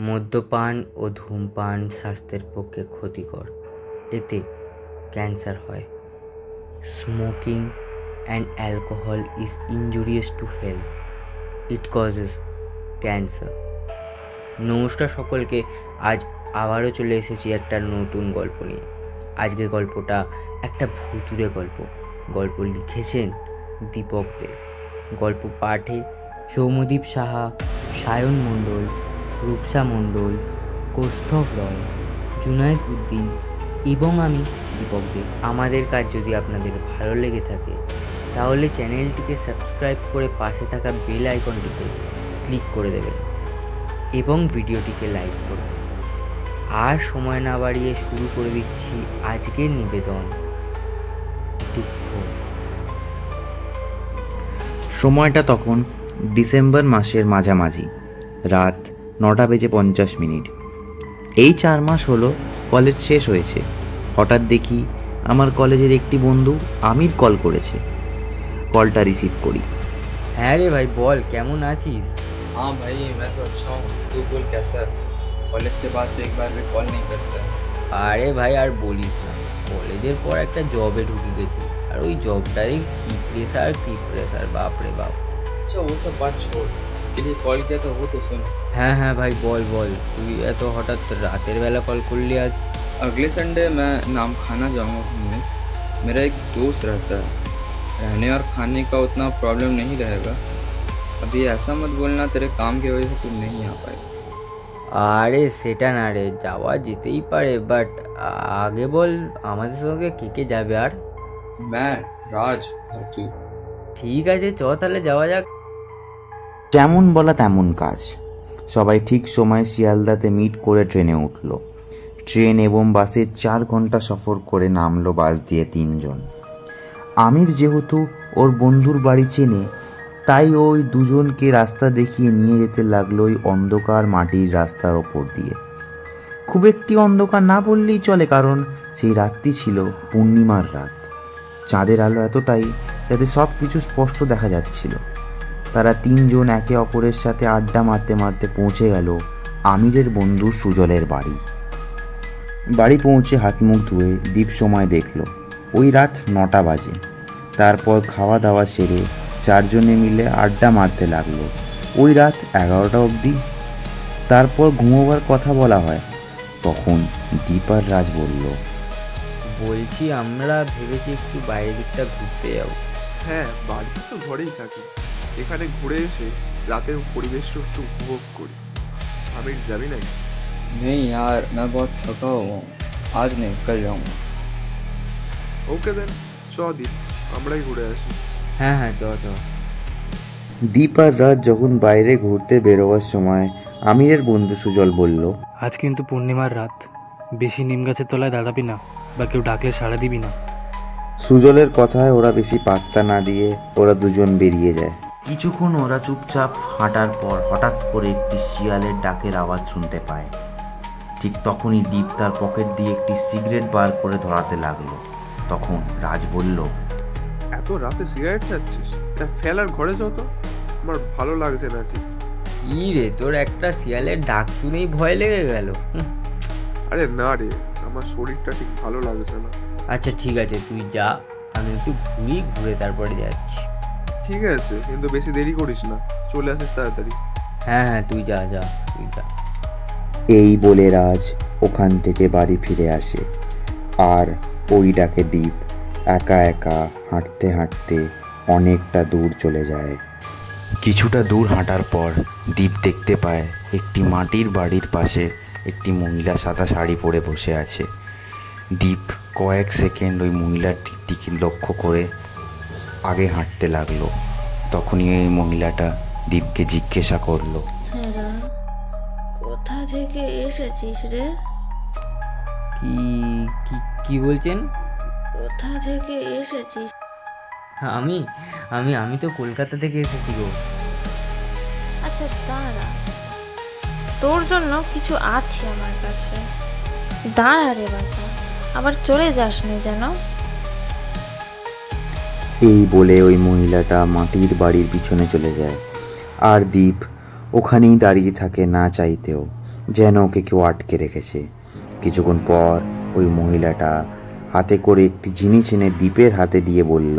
মদ্যপান ও ধূমপান স্বাস্থ্যের পক্ষে ক্ষতিকর, এতে ক্যান্সার হয়। Smoking and alcohol is injurious to health, it causes cancer. নমস্কার সকলকে, আজ আবারও চলে এসেছি একটা নতুন গল্প নিয়ে। আজকের গল্পটা একটা ভুতুড়ে গল্প। গল্প লিখেছেন দীপক দে, গল্প পাঠে সৌম্যদীপ সাহা, সায়ন মণ্ডল, রূপসা মণ্ডল, কৌস্তভ রয়, জুনায়েদ উদ্দিন এবং আমি দীপক দে। আমাদের কাজ যদি আপনাদের ভালো লেগে থাকে তাহলে চ্যানেলটিকে সাবস্ক্রাইব করে পাশে থাকা বেল আইকনটিকে ক্লিক করে দেবেন এবং ভিডিওটিকে লাইক করবেন। আর সময় না বাড়িয়ে শুরু করে দিচ্ছি আজকের নিবেদন, দুঃখ। সময়টা তখন ডিসেম্বর মাসের মাঝামাঝি, রাত 9:50। এই 4 মাস হলো কলেজ শেষ হয়েছে। হঠাৎ দেখি আমার কলেজের একটি বন্ধু আমির কল করেছে। কলটা রিসিভ করি। হ্যাঁ রে ভাই, বল কেমন আছিস? हाँ भाई, मैं तो अच्छा हूँ। तू बोल कैसा? कॉलेज के बाद तो एक बार भी कॉल नहीं करता। আরে ভাই আর বলিস না, কলেজের পর একটা জবে ঢুকে গেছি, আর ওই জবটাই কি প্রেসার বাপরে বাপ। अच्छा वो सब बात छोड़, इसके लिए कॉल किया तो वो तो सुन। হ্যাঁ ভাই বল, তুই এত হঠাৎ রাতের বেলা কল করলি আজ? अगले संडे मैं नाम खाना जाऊँगा घूमने। मेरा एक दोस्त रहता है, रहने और खाने का उतना प्रॉब्लम नहीं रहेगा। अभी ऐसा मत बोलना तेरे काम की वजह से तू नहीं आ पाएगा। আরে সেটা না রে, যাওয়া যেতেই পারে, বাট আগে বল আমাদের সঙ্গে কে যাবে? আর मैं, राज और तू। ঠিক আছে, চ তাহলে যাওয়া যাক। যেমন বলা তেমন কাজ। সবাই ঠিক সময় শিয়ালদাতে মিট করে ট্রেনে উঠল। ট্রেন এবং বাসে 4 ঘন্টা সফর করে নামলো বাস দিয়ে 3 জন। আমির যেহেতু ওর বন্ধুর বাড়ি চেনে, তাই ওই দুজনকে রাস্তা দেখিয়ে নিয়ে যেতে লাগলো ওই অন্ধকার মাটির রাস্তার ওপর দিয়ে। খুব একটি অন্ধকার না বললেই চলে, কারণ সেই রাতটি ছিল পূর্ণিমার রাত। চাঁদের আলো এতটাই যাতে সব কিছু স্পষ্ট দেখা যাচ্ছিল। তারা 3 জন একে অপরের সাথে আড্ডা মারতে মারতে পৌঁছে গেল আমিরের বন্ধু সুজলের বাড়ি। বাড়ি পৌঁছে হাত মুখ ধুয়ে দীপ সময় দেখল ওই রাত 9টা বাজে। তারপর খাওয়া দাওয়া সেরে 4 জনে মিলে আড্ডা মারতে লাগলো ওই রাত 11টা অবধি। তারপর ঘুমোবার কথা বলা হয়। তখন দীপ আর রাজ বলল, বলছি আমরা ভেবেছি একটু বাইরের দিকটা ঘুরতে যাবো। হ্যাঁ, বাড়িতে তো ঘরেই থাকি, এখানে ঘুরে এসে রাতের পরিবেশটা একটু উপভোগ করি। আমি যাবি নাকি? नहीं यार, मैं बहुत थका हुआ हूँ, आज नहीं कल जाऊँगा। ওকে দেন, চ দীপ, আমরাই ঘুরে আসি। হ্যাঁ চ। দীপ আর রাজ যখন বাইরে ঘুরতে বেরোবার সময় আমিরের বন্ধু সুজল বলল, আজ কিন্তু পূর্ণিমার রাত, বেশি নিম গাছের তলায় দাঁড়াবি না, বা কেউ ডাকলে সাড়া দিবি না। সুজলের কথায় ওরা বেশি পাত্তা না দিয়ে ওরা দুজন বেরিয়ে যায়। কিছুক্ষণ ওরা চুপচাপ হাঁটার পর হঠাৎ করে একটি শিয়ালের ডাকের আওয়াজ শুনতে পায়। ঠিক তখনই দীপ তার পকেট দিয়ে একটি সিগারেট বার করে ধরাতে লাগলো। তখন রাজ বলল, এত রাতে সিগারেট খাচ্ছিস? এটা ফেলার ঘরে যাও তো, আমার ভালো লাগছে না ঠিক। কি রে, তোর একটা শিয়ালের ডাক শুনেই ভয় লেগে গেল? আরে না রে, আমার শরীরটা ঠিক ভালো লাগছে না। আচ্ছা ঠিক আছে, তুই যা, আমি একটু ঘুরে তারপরে যাচ্ছি। ঠিক আছে, কিন্তু বেশি দেরি করিস না, চলে আসিস তাড়াতাড়ি। হ্যাঁ তুই যা। এই বলে রাজ ওখান থেকে বাড়ি ফিরে আসে। আর ওই ডাকে দীপ একা একা হাঁটতে হাঁটতে অনেকটা দূর চলে যায়। কিছুটা দূর হাঁটার পর দীপ দেখতে পায় একটি মাটির বাড়ির পাশে একটি মহিলা সাদা শাড়ি পরে বসে আছে। দীপ কয়েক সেকেন্ড ওই মহিলাটির দিকে লক্ষ্য করে আগে হাঁটতে লাগলো। তখনই ওই মহিলাটা দীপকে জিজ্ঞাসা করলো, কোথা থেকে এসেছিস রে? কি বলছেন? কোথা থেকে এসেছিস? আমি আমি আমি তো কলকাতা থেকে এসেছি গো। আচ্ছা দাঁড়া, তোর জন্য কিছু আছে আমার কাছে। দাঁড়া রে বাছা, আবার চলে যাস নি যেন। এই বলে ওই মহিলাটা মাটির বাড়ির পিছনে চলে যায়। আর দীপ ওখানেই দাঁড়িয়ে থাকে না চাইতেও। যেন ওকে কেউ আটকে রেখেছে। কিছুক্ষণ পর ওই মহিলাটা হাতে করে একটি জিনিস এনে দীপের হাতে দিয়ে বলল,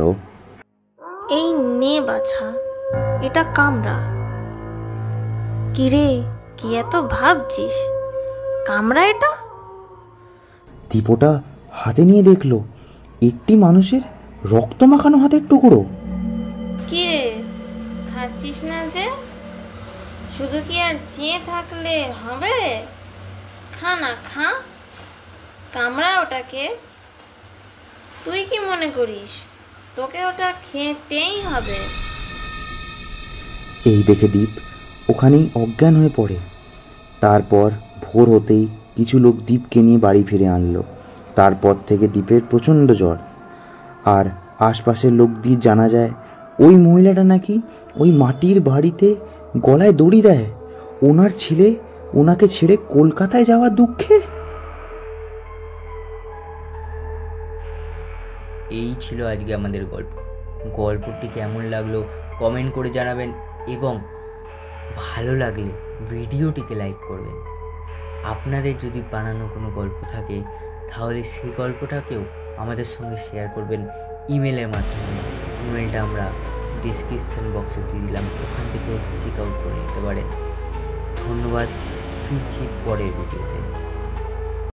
এই নে বাছা, এটা কামড়া। কিরে, কি এত ভাবছিস? কামড়া এটা। দীপ ওটা হাতে নিয়ে দেখলো একটি মানুষের রক্ত মাখানো হাতের টুকরো। কিরে, খাচ্ছিস না যে? শুধু কি আর চেয়ে থাকলে হবে? খা না, খা, কামড়া ওটাকে। তুই কি মনে করিস তোকে ওটা খেতেই হবে? এই দেখে দীপ ওখানেই অজ্ঞান হয়ে পড়ে। তারপর ভোর হতেই কিছু লোক দীপকে নিয়ে বাড়ি ফিরে আনলো। তারপর থেকে দীপের প্রচণ্ড জ্বর। আর আশপাশের লোক দিয়ে জানা যায় ওই মহিলাটা নাকি ওই মাটির বাড়িতে গলায় দড়ি দেয় ওনার ছেলে ওনাকে ছেড়ে কলকাতায় যাওয়ার দুঃখে। এই ছিল আজকে আমাদের গল্প। গল্পটি কেমন লাগলো কমেন্ট করে জানাবেন এবং ভালো লাগলে ভিডিওটিকে লাইক করবেন। আপনাদের যদি বানানো কোনো গল্প থাকে তাহলে সেই গল্পটাকেও আমাদের সঙ্গে শেয়ার করবেন ইমেলের মাধ্যমে। ইমেলটা আমরা ডিসক্রিপশান বক্সে দিয়ে দিলাম, ওখান থেকে চেক আউট করে নিতে পারেন। ধন্যবাদ, ফিরছি পরের ভিডিওতে।